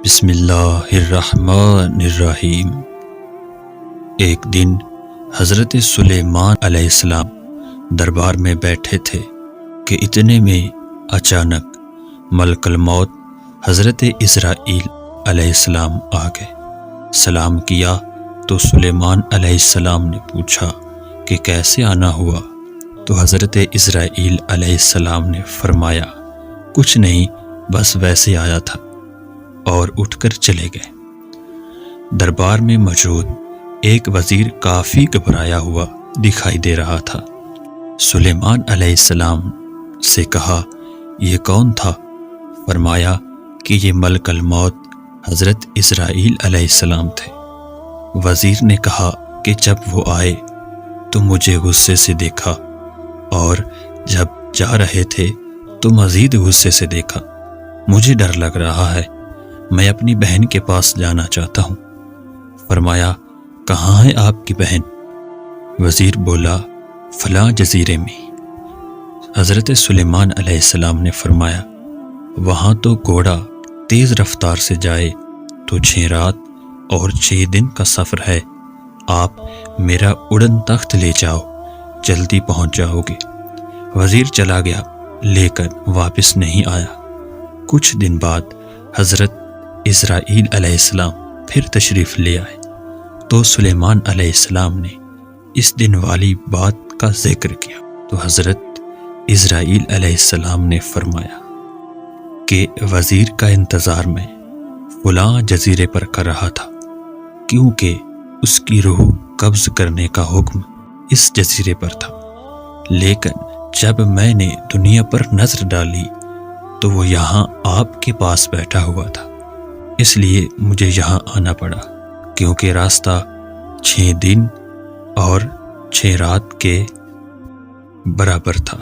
بسم اللہ الرحمن الرحیم۔ ایک دن حضرت سلیمان علیہ السلام دربار میں بیٹھے تھے کہ اتنے میں اچانک ملک الموت حضرت اسرائیل علیہ السلام آ گئے۔ سلام کیا تو سلیمان علیہ السلام نے پوچھا کہ کیسے آنا ہوا؟ تو حضرت اسرائیل علیہ السلام نے فرمایا کچھ نہیں، بس ویسے آیا تھا، اور اٹھ کر چلے گئے۔ دربار میں موجود ایک وزیر کافی گھبرایا ہوا دکھائی دے رہا تھا۔ سلیمان علیہ السلام سے کہا یہ کون تھا؟ فرمایا کہ یہ ملک الموت حضرت اسرائیل علیہ السلام تھے۔ وزیر نے کہا کہ جب وہ آئے تو مجھے غصے سے دیکھا، اور جب جا رہے تھے تو مزید غصے سے دیکھا۔ مجھے ڈر لگ رہا ہے، میں اپنی بہن کے پاس جانا چاہتا ہوں۔ فرمایا کہاں ہے آپ کی بہن؟ وزیر بولا فلاں جزیرے میں۔ حضرت سلیمان علیہ السلام نے فرمایا وہاں تو گھوڑا تیز رفتار سے جائے تو 6 رات اور 6 دن کا سفر ہے، آپ میرا اڑن تخت لے جاؤ، جلدی پہنچ جاؤ گے۔ وزیر چلا گیا، لے کر واپس نہیں آیا۔ کچھ دن بعد حضرت اسرائیل علیہ السلام پھر تشریف لے آئے تو سلیمان علیہ السلام نے اس دن والی بات کا ذکر کیا تو حضرت اسرائیل علیہ السلام نے فرمایا کہ وزیر کا انتظار میں فلاں جزیرے پر کر رہا تھا، کیونکہ اس کی روح قبض کرنے کا حکم اس جزیرے پر تھا، لیکن جب میں نے دنیا پر نظر ڈالی تو وہ یہاں آپ کے پاس بیٹھا ہوا تھا، اس لیے مجھے یہاں آنا پڑا، کیونکہ راستہ 6 دن اور 6 رات کے برابر تھا،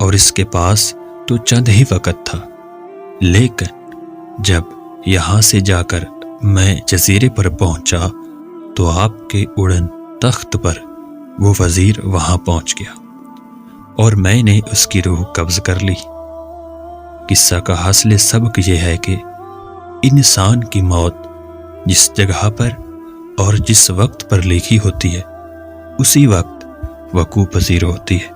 اور اس کے پاس تو چند ہی وقت تھا۔ لیکن جب یہاں سے جا کر میں جزیرے پر پہنچا تو آپ کے اڑن تخت پر وہ وزیر وہاں پہنچ گیا، اور میں نے اس کی روح قبض کر لی۔ قصہ کا حاصل سبق یہ ہے کہ انسان کی موت جس جگہ پر اور جس وقت پر لکھی ہوتی ہے اسی وقت وقوع پذیر ہوتی ہے۔